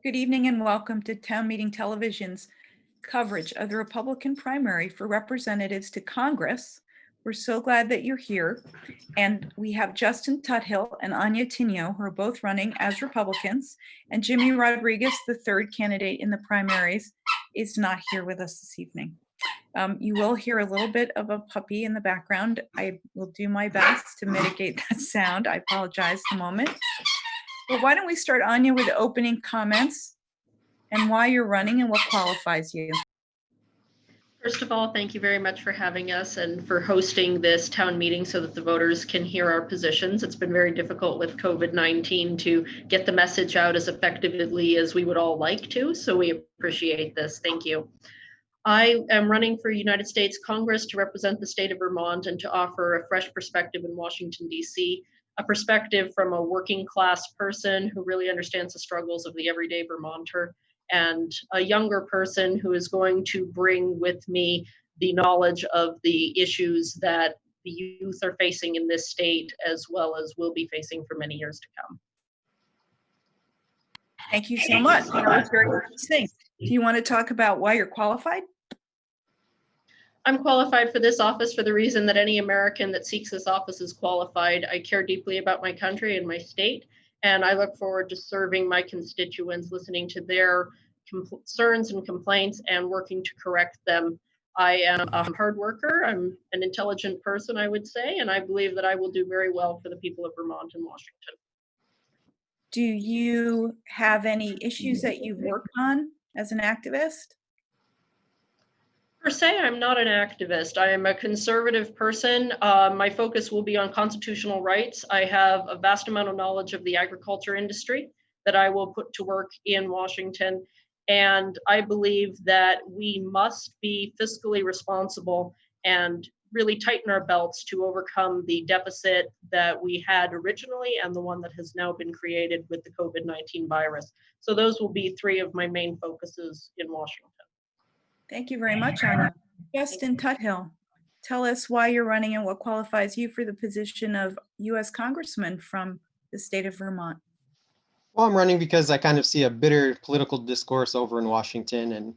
Good evening and welcome to Town Meeting Television's coverage of the Republican primary for representatives to Congress. We're so glad that you're here. And we have Justin Tuthill and Anya Tynio, who are both running as Republicans. And Jimmy Rodriguez, the third candidate in the primaries, is not here with us this evening. You will hear a little bit of a puppy in the background. I will do my best to mitigate that sound. I apologize a moment. Well, why don't we start, Anya, with opening comments and why you're running and what qualifies you. First of all, thank you very much for having us and for hosting this town meeting so that the voters can hear our positions. It's been very difficult with COVID-19 to get the message out as effectively as we would all like to, so we appreciate this. Thank you. I am running for United States Congress to represent the state of Vermont and to offer a fresh perspective in Washington, D.C., a perspective from a working class person who really understands the struggles of the everyday Vermonter, and a younger person who is going to bring with me the knowledge of the issues that the youth are facing in this state, as well as will be facing for many years to come. Thank you so much. That was very interesting. Do you want to talk about why you're qualified? I'm qualified for this office for the reason that any American that seeks this office is qualified. I care deeply about my country and my state, and I look forward to serving my constituents, listening to their concerns and complaints and working to correct them. I am a hard worker. I'm an intelligent person, I would say, and I believe that I will do very well for the people of Vermont and Washington. Do you have any issues that you've worked on as an activist? Per se, I'm not an activist. I am a conservative person. My focus will be on constitutional rights. I have a vast amount of knowledge of the agriculture industry that I will put to work in Washington. And I believe that we must be fiscally responsible and really tighten our belts to overcome the deficit that we had originally and the one that has now been created with the COVID-19 virus. So those will be three of my main focuses in Washington. Thank you very much, Anya. Justin Tuthill, tell us why you're running and what qualifies you for the position of U.S. Congressman from the state of Vermont. Well, I'm running because I kind of see a bitter political discourse over in Washington, and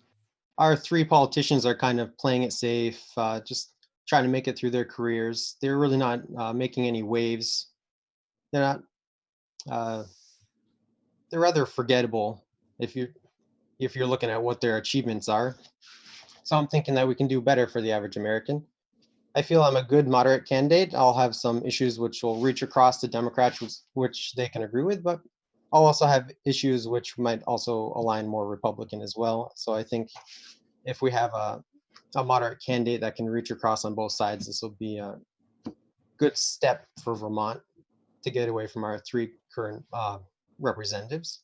our three politicians are kind of playing it safe, just trying to make it through their careers. They're really not making any waves. They're not. They're rather forgettable if you're looking at what their achievements are. So I'm thinking that we can do better for the average American. I feel I'm a good moderate candidate. I'll have some issues which will reach across to Democrats, which they can agree with, but I'll also have issues which might also align more Republican as well. So I think if we have a moderate candidate that can reach across on both sides, this will be a good step for Vermont to get away from our three current representatives.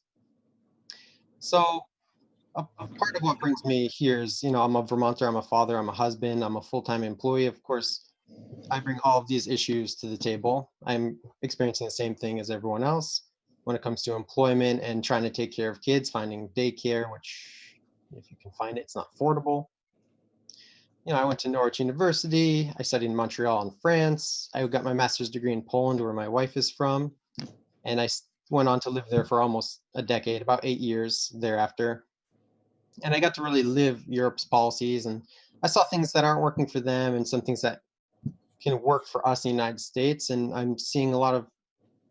So a part of what brings me here is, I'm a Vermonter, I'm a father, I'm a husband, I'm a full-time employee. Of course, I bring all of these issues to the table. I'm experiencing the same thing as everyone else when it comes to employment and trying to take care of kids, finding daycare, which if you can find it, it's not affordable. I went to Norwich University. I studied in Montreal in France. I got my master's degree in Poland, where my wife is from. And I went on to live there for almost a decade, about 8 years thereafter. And I got to really live Europe's policies, and I saw things that aren't working for them and some things that can work for us in the United States. And I'm seeing a lot of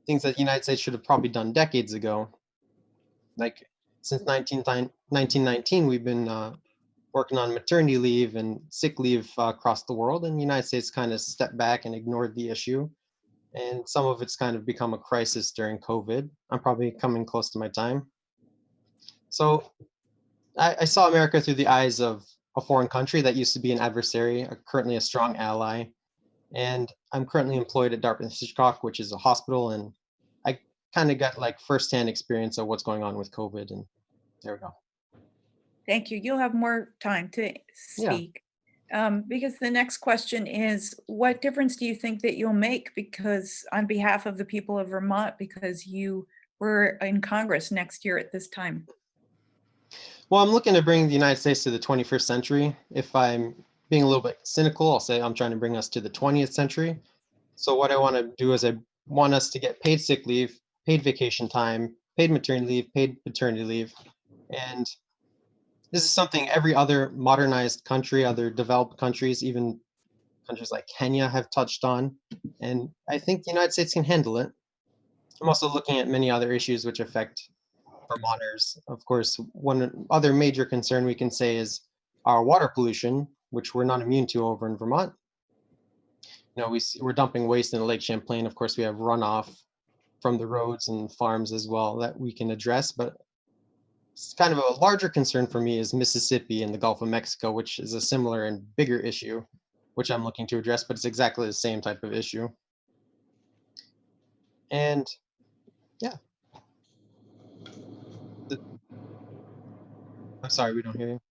things that the United States should have probably done decades ago. Like since 1919, we've been working on maternity leave and sick leave across the world, and the United States kind of stepped back and ignored the issue. And some of it's kind of become a crisis during COVID. I'm probably coming close to my time. So I saw America through the eyes of a foreign country that used to be an adversary, currently a strong ally. And I'm currently employed at Dartmouth-Hitchcock, which is a hospital. And I kind of got like firsthand experience of what's going on with COVID. And there we go. Thank you. You'll have more time to speak. Because the next question is, what difference do you think that you'll make because on behalf of the people of Vermont, because you were in Congress next year at this time? Well, I'm looking to bring the United States to the 21st century. If I'm being a little bit cynical, I'll say I'm trying to bring us to the 20th century. So what I want to do is I want us to get paid sick leave, paid vacation time, paid maternity leave, paid paternity leave, And this is something every other modernized country, other developed countries, even countries like Kenya have touched on. And I think the United States can handle it. I'm also looking at many other issues which affect Vermonters. Of course, one other major concern we can say is our water pollution, which we're not immune to over in Vermont. We're dumping waste in Lake Champlain. Of course, we have runoff from the roads and farms as well that we can address. But it's kind of a larger concern for me is Mississippi and the Gulf of Mexico, which is a similar and bigger issue, which I'm looking to address, but it's exactly the same type of issue. And yeah. I'm sorry, we don't hear you.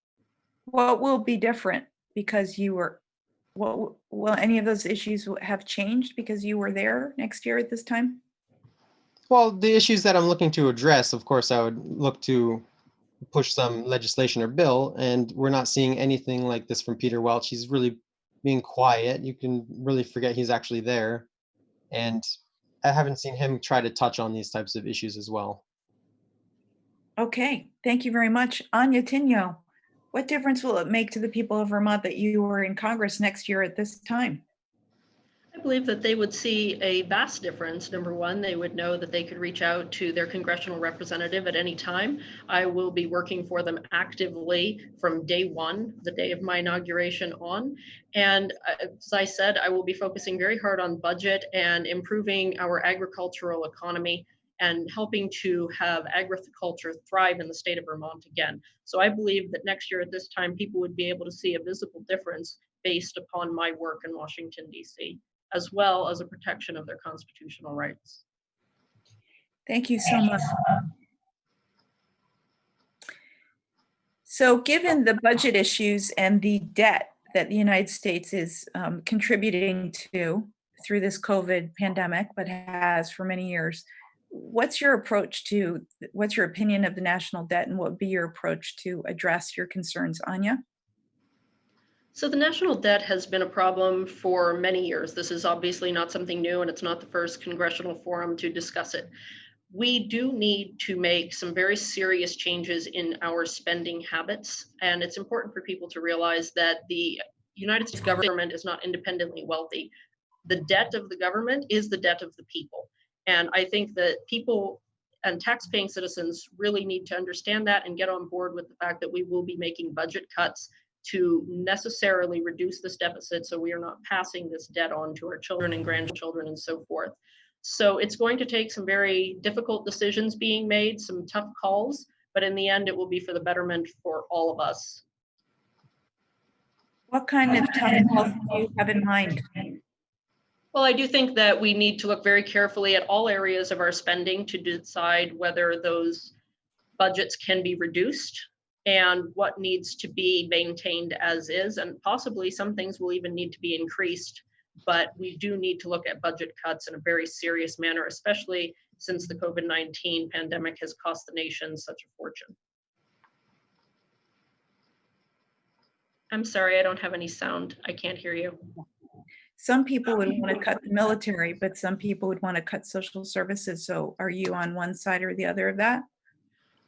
What will be different because you were, what, will any of those issues have changed because you were there next year at this time? Well, the issues that I'm looking to address, of course, I would look to push some legislation or bill, and we're not seeing anything like this from Peter Welch. He's really being quiet. You can really forget he's actually there. And I haven't seen him try to touch on these types of issues as well. Okay, thank you very much. Anya, Tynio, what difference will it make to the people of Vermont that you were in Congress next year at this time? I believe that they would see a vast difference. Number one, they would know that they could reach out to their congressional representative at any time. I will be working for them actively from day one, the day of my inauguration on. And as I said, I will be focusing very hard on budget and improving our agricultural economy and helping to have agriculture thrive in the state of Vermont again. So I believe that next year at this time, people would be able to see a visible difference based upon my work in Washington, D.C., as well as a protection of their constitutional rights. Thank you so much. So given the budget issues and the debt that the United States is contributing to through this COVID pandemic, but has for many years, what's your opinion of the national debt, and what would be your approach to address your concerns, Anya? So the national debt has been a problem for many years. This is obviously not something new, and it's not the first congressional forum to discuss it. We do need to make some very serious changes in our spending habits, and it's important for people to realize that the United States government is not independently wealthy. The debt of the government is the debt of the people. And I think that people and tax-paying citizens really need to understand that and get on board with the fact that we will be making budget cuts to necessarily reduce this deficit so we are not passing this debt on to our children and grandchildren and so forth. So it's going to take some very difficult decisions being made, some tough calls, but in the end, it will be for the betterment for all of us. What kind of tough calls do you have in mind? Well, I do think that we need to look very carefully at all areas of our spending to decide whether those budgets can be reduced and what needs to be maintained as is, and possibly some things will even need to be increased. But we do need to look at budget cuts in a very serious manner, especially since the COVID-19 pandemic has cost the nation such a fortune. I'm sorry, I don't have any sound. I can't hear you. Some people would want to cut the military, but some people would want to cut social services. So are you on one side or the other of that?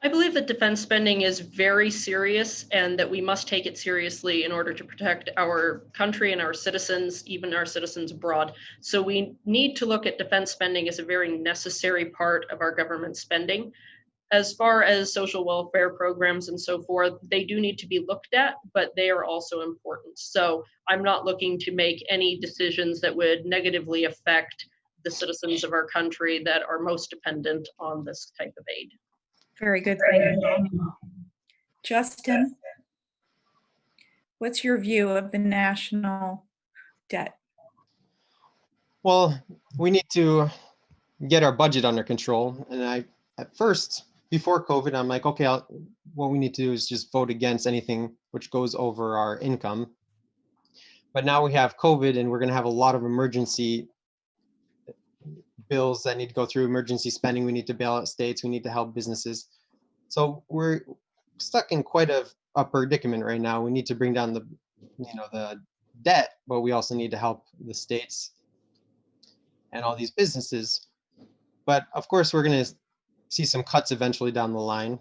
I believe that defense spending is very serious and that we must take it seriously in order to protect our country and our citizens, even our citizens abroad. So we need to look at defense spending as a very necessary part of our government spending. As far as social welfare programs and so forth, they do need to be looked at, but they are also important. So I'm not looking to make any decisions that would negatively affect the citizens of our country that are most dependent on this type of aid. Very good. Thank you. Justin, what's your view of the national debt? Well, we need to get our budget under control. And at first, before COVID, I'm like, okay, what we need to do is just vote against anything which goes over our income. But now we have COVID, and we're going to have a lot of emergency bills that need to go through, emergency spending. We need to bail out states. We need to help businesses. So we're stuck in quite a predicament right now. We need to bring down the debt, but we also need to help the states and all these businesses. But of course, we're going to see some cuts eventually down the line.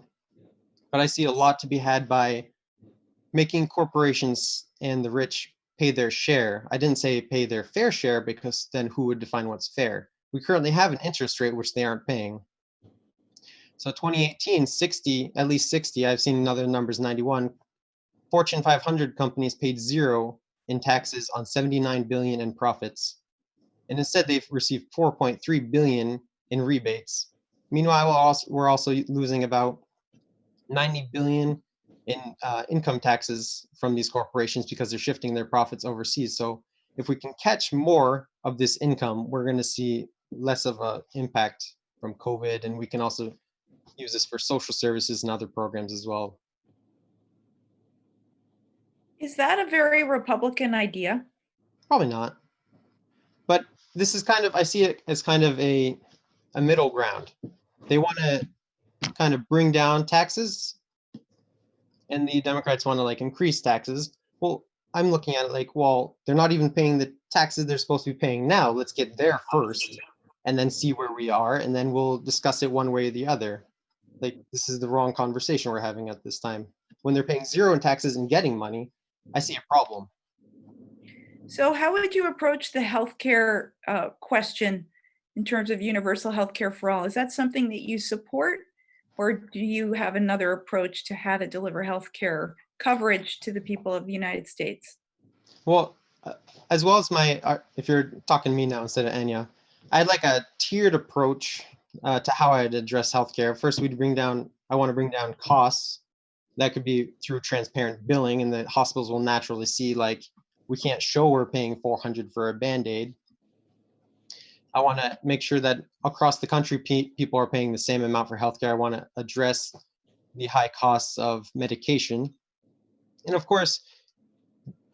but I see a lot to be had by making corporations and the rich pay their share. I didn't say pay their fair share, because then who would define what's fair? We currently have an interest rate which they aren't paying. So 2018, 60, at least 60, I've seen other numbers, 91, Fortune 500 companies paid zero in taxes on 79 billion in profits. And instead they've received 4.3 billion in rebates. Meanwhile, we're also losing about 90 billion in income taxes from these corporations because they're shifting their profits overseas. So if we can catch more of this income, we're going to see less of an impact from COVID, and we can also use this for social services and other programs as well. Is that a very Republican idea? Probably not. But this is kind of, I see it as kind of a middle ground. They want to kind of bring down taxes, and the Democrats want to like increase taxes. Well, I'm looking at it like, well, they're not even paying the taxes they're supposed to be paying now. Let's get there first and then see where we are, and then we'll discuss it one way or the other. Like, this is the wrong conversation we're having at this time. When they're paying zero in taxes and getting money, I see a problem. So how would you approach the healthcare question in terms of universal healthcare for all? Is that something that you support, or do you have another approach to how to deliver healthcare coverage to the people of the United States? Well, as well as if you're talking to me now instead of Anya, I'd like a tiered approach to how I'd address healthcare. First, I want to bring down costs. That could be through transparent billing, and the hospitals will naturally see, like, we can't show we're paying $400 for a Band-Aid. I want to make sure that across the country, people are paying the same amount for healthcare. I want to address the high costs of medication. And of course,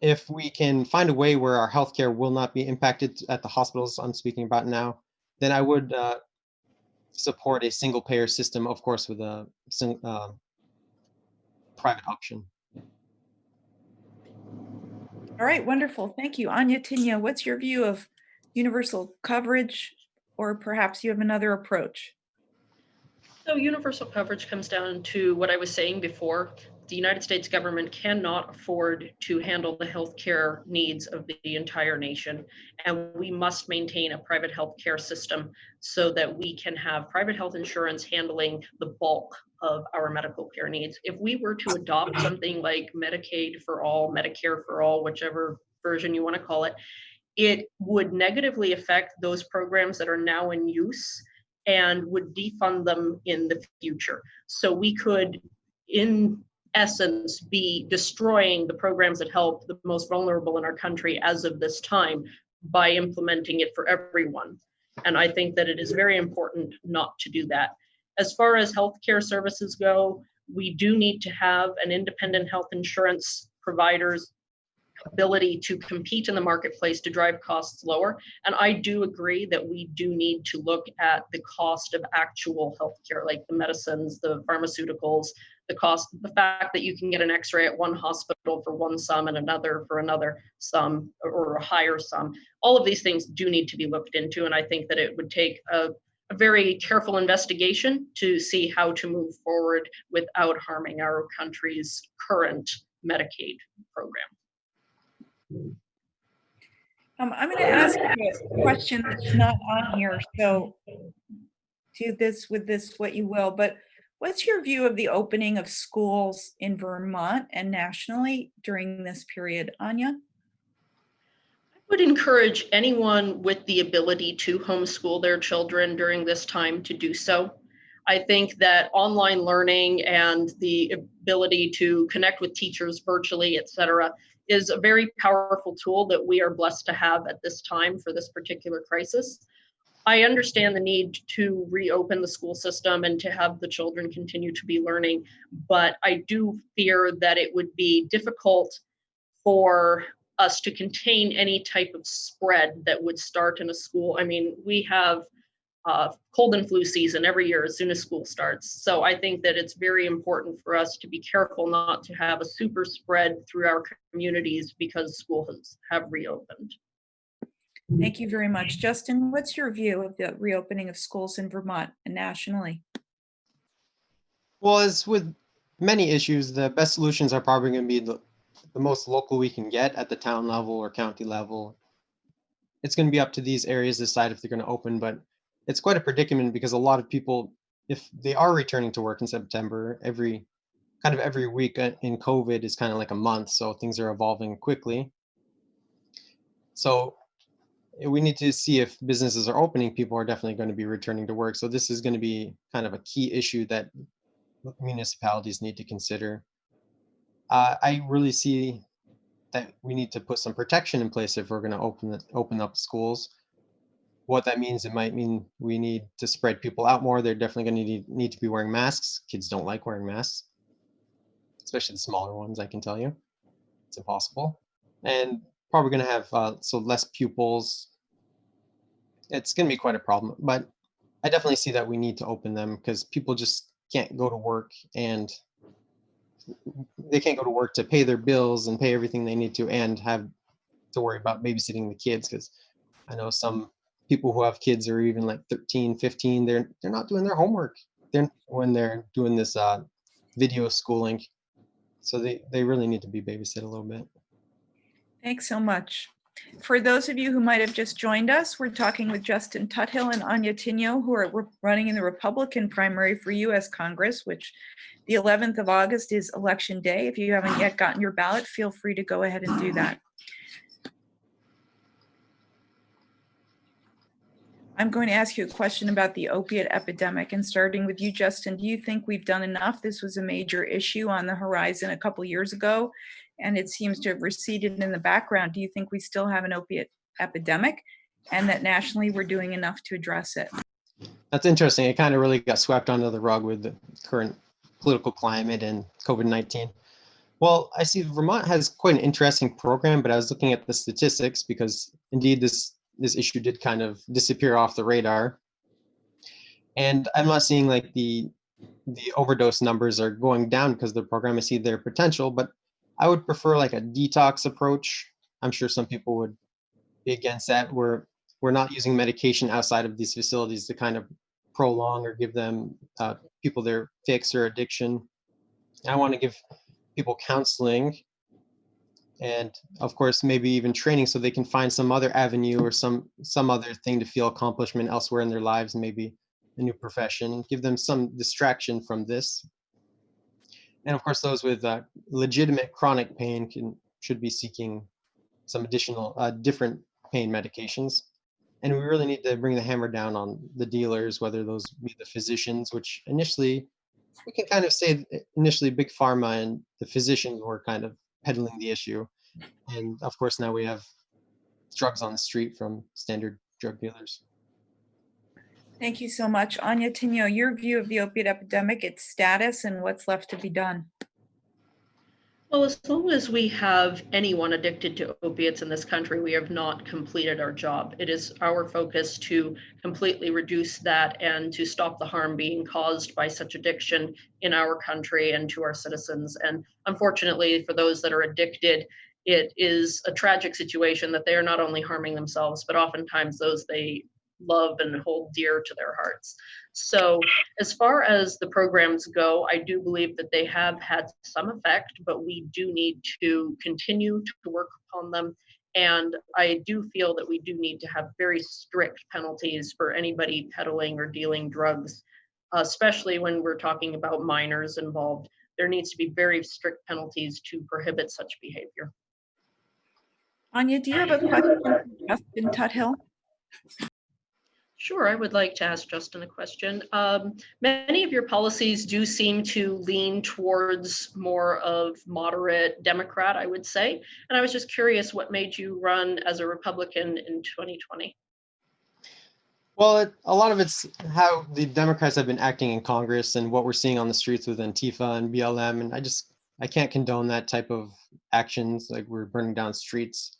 if we can find a way where our healthcare will not be impacted at the hospitals I'm speaking about now, then I would support a single payer system, of course, with a private option. All right, wonderful. Thank you. Anya, Tynio, what's your view of universal coverage, or perhaps you have another approach? So universal coverage comes down to what I was saying before. The United States government cannot afford to handle the healthcare needs of the entire nation, and we must maintain a private healthcare system so that we can have private health insurance handling the bulk of our medical care needs. If we were to adopt something like Medicaid for all, Medicare for all, whichever version you want to call it, it would negatively affect those programs that are now in use and would defund them in the future. So we could, in essence, be destroying the programs that help the most vulnerable in our country as of this time by implementing it for everyone. And I think that it is very important not to do that. As far as healthcare services go, we do need to have an independent health insurance provider's ability to compete in the marketplace to drive costs lower. And I do agree that we do need to look at the cost of actual healthcare, like the medicines, the pharmaceuticals, the fact that you can get an x-ray at one hospital for one sum and another for another sum, or a higher sum. All of these things do need to be looked into. And I think that it would take a very careful investigation to see how to move forward without harming our country's current Medicaid program. I'm going to ask you a question that's not on here, so do this with this what you will, but what's your view of the opening of schools in Vermont and nationally during this period, Anya? I would encourage anyone with the ability to homeschool their children during this time to do so. I think that online learning and the ability to connect with teachers virtually, et cetera, is a very powerful tool that we are blessed to have at this time for this particular crisis. I understand the need to reopen the school system and to have the children continue to be learning, but I do fear that it would be difficult for us to contain any type of spread that would start in a school. I mean, we have cold and flu season every year as soon as school starts. So I think that it's very important for us to be careful not to have a super spread through our communities because schools have reopened. Thank you very much. Justin, what's your view of the reopening of schools in Vermont and nationally? Well, as with many issues. The best solutions are probably going to be the most local we can get at the town level or county level. It's going to be up to these areas to decide if they're going to open, but it's quite a predicament because a lot of people, if they are returning to work in September, every week in COVID is kind of like a month, so things are evolving quickly. So we need to see if businesses are opening, people are definitely going to be returning to work. So this is going to be kind of a key issue that municipalities need to consider. I really see that we need to put some protection in place if we're going to open up schools. What that means, it might mean we need to spread people out more. They're definitely going to need to be wearing masks. Kids don't like wearing masks, especially the smaller ones. I can tell you, it's impossible. And probably going to have so less pupils. It's going to be quite a problem. But I definitely see that we need to open them because people just can't go to work, and they can't go to work to pay their bills and pay everything they need to and have to worry about babysitting the kids. Because I know some people who have kids are even like 13, 15, they're not doing their homework when they're doing this video schooling. So they really need to be babysit a little bit. Thanks so much. For those of you who might have just joined us, we're talking with Justin Tuthill and Anya Tynio, who are running in the Republican primary for U.S. Congress, which the 11th of August is Election Day. If you haven't yet gotten your ballot, feel free to go ahead and do that. I'm going to ask you a question about the opiate epidemic, and starting with you, Justin, do you think we've done enough? This was a major issue on the horizon a couple years ago, and it seems to have receded in the background. Do you think we still have an opiate epidemic, and that nationally we're doing enough to address it? That's interesting. It kind of really got swept under the rug with the current political climate and COVID-19. Well, I see Vermont has quite an interesting program, but I was looking at the statistics because indeed this issue did kind of disappear off the radar. And I'm not seeing like the overdose numbers are going down because of the program. I see their potential, but I would prefer like a detox approach. I'm sure some people would be against that. We're not using medication outside of these facilities to kind of prolong or give them people their fix or addiction. I want to give people counseling and of course maybe even training so they can find some other avenue or some other thing to feel accomplishment elsewhere in their lives, maybe a new profession, give them some distraction from this. And of course those with legitimate chronic pain should be seeking some additional different pain medications. And we really need to bring the hammer down on the dealers, whether those be the physicians, which initially we can kind of say initially big pharma and the physicians were kind of peddling the issue. And of course, now we have drugs on the street from standard drug dealers. Thank you so much. Anya Tynio, your view of the opiate epidemic, its status, and what's left to be done. Well, as long as we have anyone addicted to opiates in this country, we have not completed our job. It is our focus to completely reduce that and to stop the harm being caused by such addiction in our country and to our citizens. And unfortunately, for those that are addicted, it is a tragic situation that they are not only harming themselves, but oftentimes those they love and hold dear to their hearts. So as far as the programs go, I do believe that they have had some effect, but we do need to continue to work upon them. And I do feel that we do need to have very strict penalties for anybody peddling or dealing drugs, especially when we're talking about minors involved. There needs to be very strict penalties to prohibit such behavior. Anya, do you have a question for Justin Tuthill? Sure, I would like to ask Justin a question. Many of your policies do seem to lean towards more of moderate Democrat, I would say. And I was just curious what made you run as a Republican in 2020? Well, a lot of it's how the Democrats have been acting in Congress and what we're seeing on the streets with Antifa and BLM. And I can't condone that type of actions. Like we're burning down streets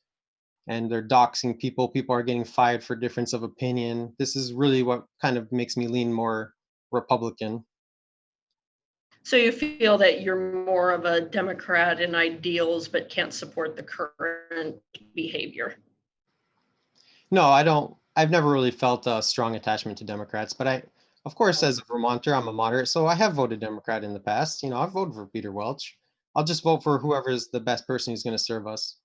and they're doxing people. People are getting fired for difference of opinion. This is really what kind of makes me lean more Republican. So you feel that you're more of a Democrat in ideals, but can't support the current behavior? No, I don't. I've never really felt a strong attachment to Democrats, but Of course, as a Vermonter, I'm a moderate, so I have voted Democrat in the past. I've voted for Peter Welch. I'll just vote for whoever is the best person who's going to serve us.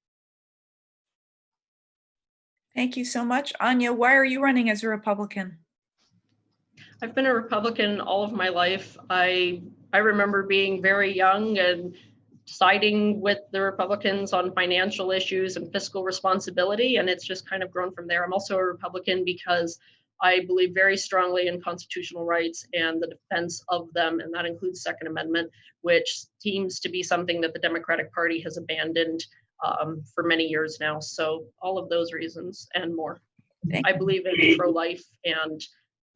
Thank you so much. Anya, why are you running as a Republican? I've been a Republican all of my life. I remember being very young and siding with the Republicans on financial issues and fiscal responsibility, and it's just kind of grown from there. I'm also a Republican because I believe very strongly in constitutional rights and the defense of them, and that includes Second Amendment, which seems to be something that the Democratic Party has abandoned for many years now. So all of those reasons and more. Thank I believe in pro-life, and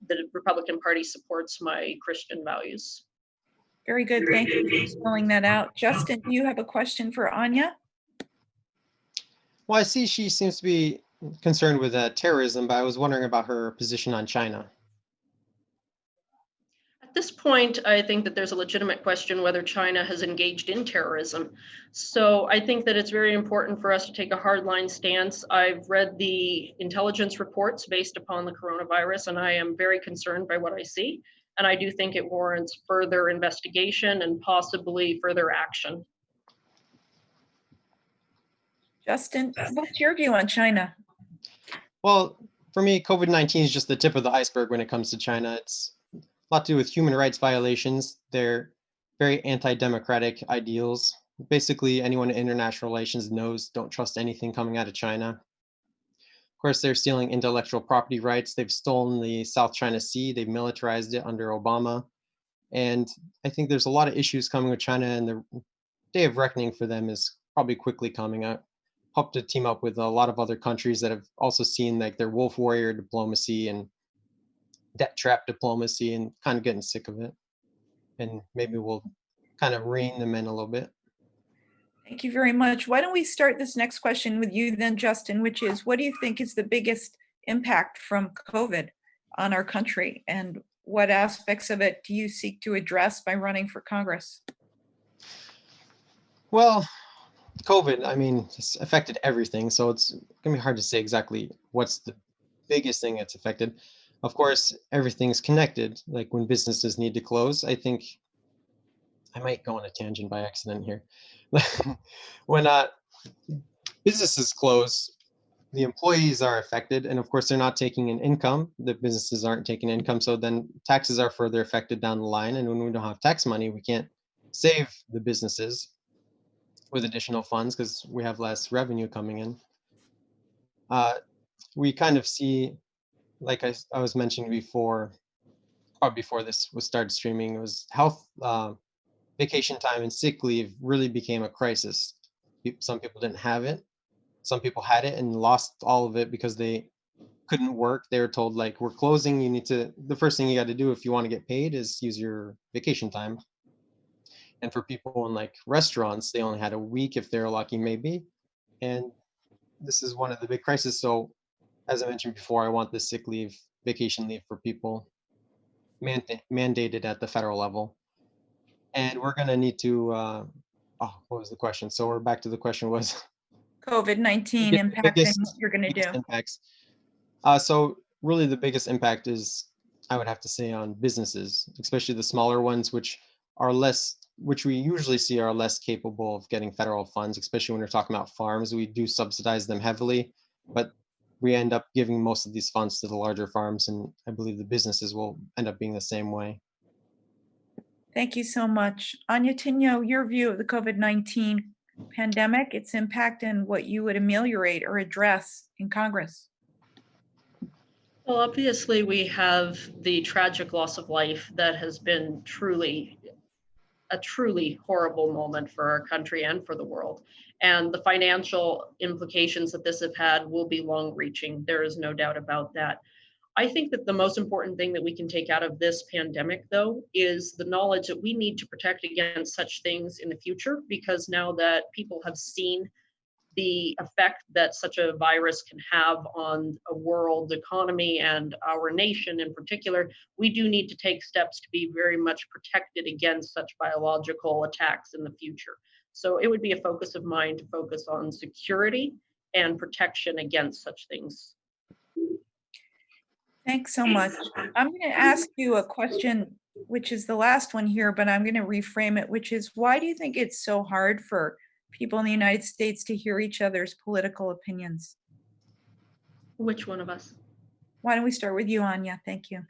the Republican Party supports my Christian values. Very good. Thank you for spelling that out. Justin, do you have a question for Anya? Well, I see she seems to be concerned with terrorism, but I was wondering about her position on China. At this point, I think that there's a legitimate question whether China has engaged in terrorism. So I think that it's very important for us to take a hardline stance. I've read the intelligence reports based upon the coronavirus, and I am very concerned by what I see. And I do think it warrants further investigation and possibly further action. Justin, what's your view on China? Well, for me, COVID-19 is just the tip of the iceberg when it comes to China. It's a lot to do with human rights violations. They're very anti-democratic ideals. Basically, anyone in international relations knows don't trust anything coming out of China. Of course, they're stealing intellectual property rights. They've stolen the South China Sea. They've militarized it under Obama. And I think there's a lot of issues coming with China, and the day of reckoning for them is probably quickly coming. I hope to team up with a lot of other countries that have also seen like their wolf warrior diplomacy and debt trap diplomacy and kind of getting sick of it. And maybe we'll kind of rein them in a little bit. Thank you very much. Why don't we start this next question with you then, Justin, which is, what do you think is the biggest impact from COVID on our country? And what aspects of it do you seek to address by running for Congress? Well, COVID, I mean, it's affected everything. So it's going to be hard to say exactly what's the biggest thing that's affected. Of course, everything's connected. Like when businesses need to close, I think I might go on a tangent by accident here. When businesses close, the employees are affected, and of course they're not taking an income. The businesses aren't taking income, so then taxes are further affected down the line. And when we don't have tax money, we can't save the businesses with additional funds because we have less revenue coming in. We kind of see, like I was mentioning before, or before this was started streaming, it was health, vacation time and sick leave really became a crisis. Some people didn't have it. Some people had it and lost all of it because they couldn't work. They were told like, we're closing. The first thing you got to do if you want to get paid is use your vacation time. And for people in like restaurants, they only had a week if they're lucky, maybe. And this is one of the big crises. So as I mentioned before, I want the sick leave, vacation leave for people mandated at the federal level. And we're going to need to, what was the question? So we're back to the question was COVID-19 impacting what you're going to do. impacts. So really the biggest impact is, I would have to say, on businesses, especially the smaller ones, which we usually see are less capable of getting federal funds, especially when we're talking about farms. We do subsidize them heavily, but we end up giving most of these funds to the larger farms, and I believe the businesses will end up being the same way. Thank you so much. Anya, Tynio, your view of the COVID-19 pandemic, its impact, and what you would ameliorate or address in Congress. Well, obviously, we have the tragic loss of life that has been a truly horrible moment for our country and for the world. And the financial implications that this have had will be long-reaching. There is no doubt about that. I think that the most important thing that we can take out of this pandemic, though, is the knowledge that we need to protect against such things in the future, because now that people have seen the effect that such a virus can have on a world economy and our nation in particular, we do need to take steps to be very much protected against such biological attacks in the future. So it would be a focus of mine to focus on security and protection against such things. Thanks so much. I'm going to ask you a question, which is the last one here, but I'm going to reframe it, which is, why do you think it's so hard for people in the United States to hear each other's political opinions? Which one of us? Why don't we start with you, Anya? Thank you.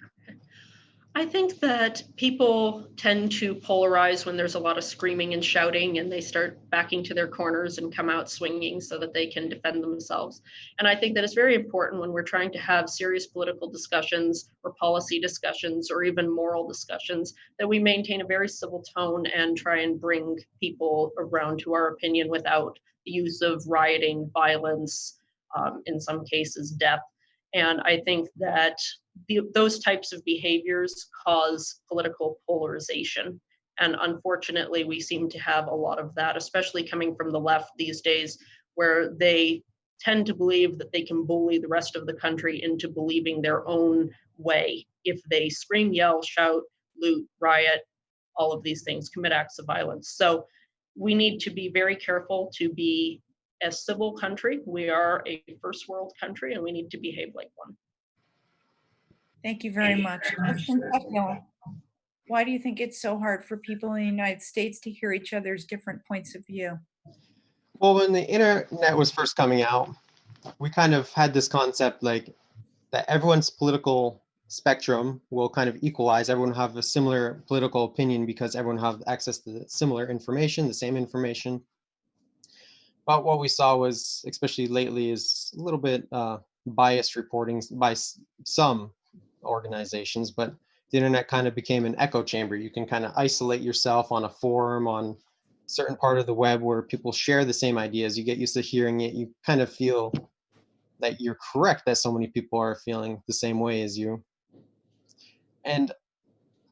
I think that people tend to polarize when there's a lot of screaming and shouting, and they start backing to their corners and come out swinging so that they can defend themselves. And I think that it's very important when we're trying to have serious political discussions or policy discussions or even moral discussions that we maintain a very civil tone and try and bring people around to our opinion without the use of rioting, violence, in some cases, death. And I think that those types of behaviors cause political polarization. And unfortunately, we seem to have a lot of that, especially coming from the left these days, where they tend to believe that they can bully the rest of the country into believing their own way. If they scream, yell, shout, loot, riot, all of these things, commit acts of violence. So we need to be very careful to be a civil country. We are a first world country, and we need to behave like one. Thank you very much. Justin Tuthill, why do you think it's so hard for people in the United States to hear each other's different points of view? Well, when the internet was first coming out, we kind of had this concept like that everyone's political spectrum will kind of equalize. Everyone will have a similar political opinion because everyone have access to similar information, the same information. But what we saw was, especially lately, is a little bit biased reporting by some organizations, but the internet kind of became an echo chamber. You can kind of isolate yourself on a forum, on a certain part of the web where people share the same ideas. You get used to hearing it. You kind of feel that you're correct, that so many people are feeling the same way as you. And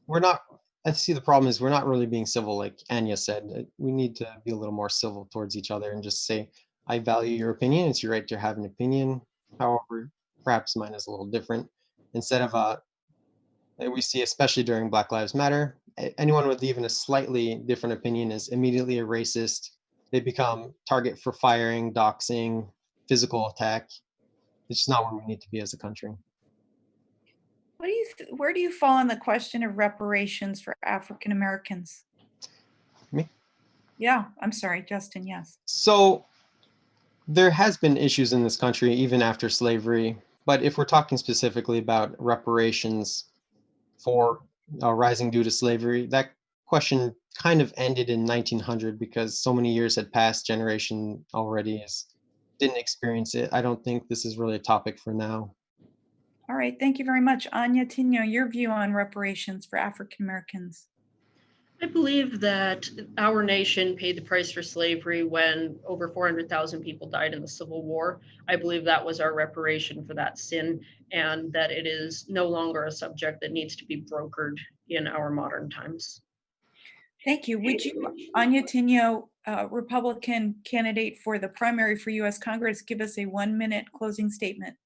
we're not, I see the problem is we're not really being civil, like Anya said. We need to be a little more civil towards each other and just say, I value your opinion. It's your right to have an opinion. However, perhaps mine is a little different. Instead of we see, especially during Black Lives Matter, anyone with even a slightly different opinion is immediately a racist. They become target for firing, doxing, physical attack. It's just not where we need to be as a country. Where do you fall on the question of reparations for African Americans? Me? Yeah, I'm sorry, Justin, yes. So there has been issues in this country even after slavery, but if we're talking specifically about reparations for rising due to slavery, that question kind of ended in 1900 because so many years had passed, generation already didn't experience it. I don't think this is really a topic for now. All right, thank you very much. Anya, Tynio, your view on reparations for African Americans. I believe that our nation paid the price for slavery when over 400,000 people died in the Civil War. I believe that was our reparation for that sin, and that it is no longer a subject that needs to be brokered in our modern times. Thank you. Would you, Anya Tynio, Republican candidate for the primary for U.S. Congress, give us a 1-minute closing statement?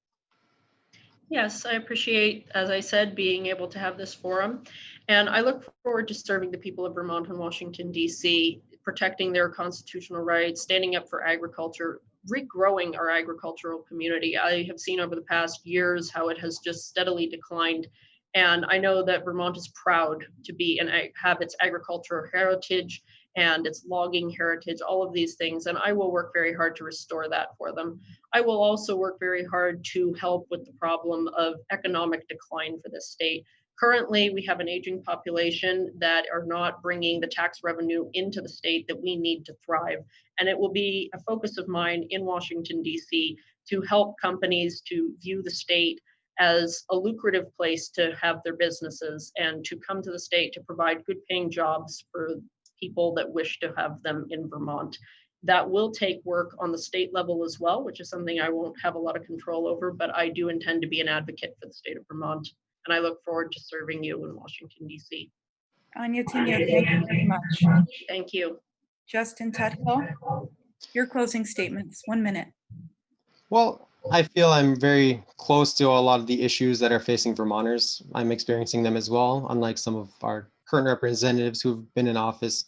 Yes, I appreciate, as I said, being able to have this forum. And I look forward to serving the people of Vermont and Washington, D.C., protecting their constitutional rights, standing up for agriculture, regrowing our agricultural community. I have seen over the past years how it has just steadily declined. And I know that Vermont is proud to be and have its agricultural heritage and its logging heritage, all of these things. And I will work very hard to restore that for them. I will also work very hard to help with the problem of economic decline for this state. Currently, we have an aging population that are not bringing the tax revenue into the state that we need to thrive. And it will be a focus of mine in Washington, D.C. to help companies to view the state as a lucrative place to have their businesses and to come to the state to provide good paying jobs for people that wish to have them in Vermont. That will take work on the state level as well, which is something I won't have a lot of control over, but I do intend to be an advocate for the state of Vermont. And I look forward to serving you in Washington, D.C. Anya Tynio, thank you very much. Thank you. Justin Tuthill, your closing statements, 1 minute. Well, I feel I'm very close to a lot of the issues that are facing Vermonters. I'm experiencing them as well, unlike some of our current representatives who've been in office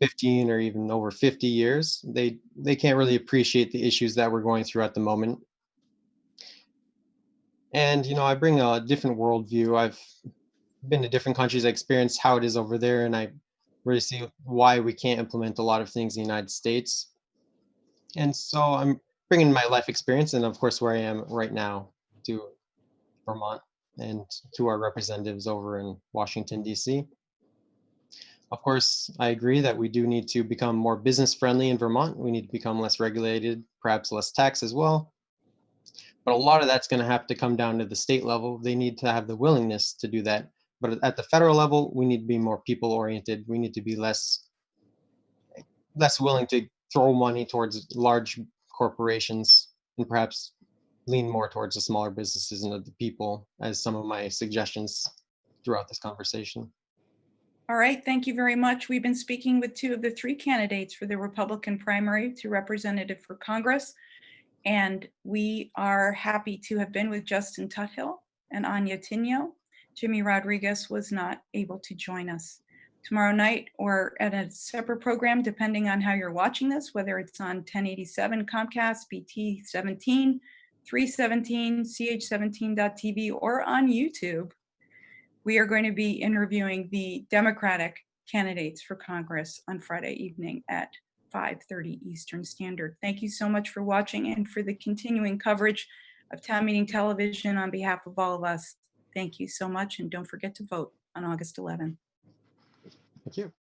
15 or even over 50 years. They can't really appreciate the issues that we're going through at the moment. And, I bring a different worldview. I've been to different countries. I experienced how it is over there, and I really see why we can't implement a lot of things in the United States. And so I'm bringing my life experience and, of course, where I am right now to Vermont and to our representatives over in Washington, D.C. Of course, I agree that we do need to become more business friendly in Vermont. We need to become less regulated, perhaps less tax as well. But a lot of that's going to have to come down to the state level. They need to have the willingness to do that. But at the federal level, we need to be more people oriented. We need to be less willing to throw money towards large corporations and perhaps lean more towards the smaller businesses and the people as some of my suggestions throughout this conversation. All right, thank you very much. We've been speaking with two of the three candidates for the Republican primary to representative for Congress. And we are happy to have been with Justin Tuthill and Anya Tynio. Jimmy Rodriguez was not able to join us. Tomorrow night or at a separate program, depending on how you're watching this, whether it's on 1087 Comcast, BT 17, 317, CH17.TV, or on YouTube, we are going to be interviewing the Democratic candidates for Congress on Friday evening at 5:30 Eastern Standard. Thank you so much for watching and for the continuing coverage of Town Meeting Television on behalf of all of us. Thank you so much, and don't forget to vote on August 11th. Thank you.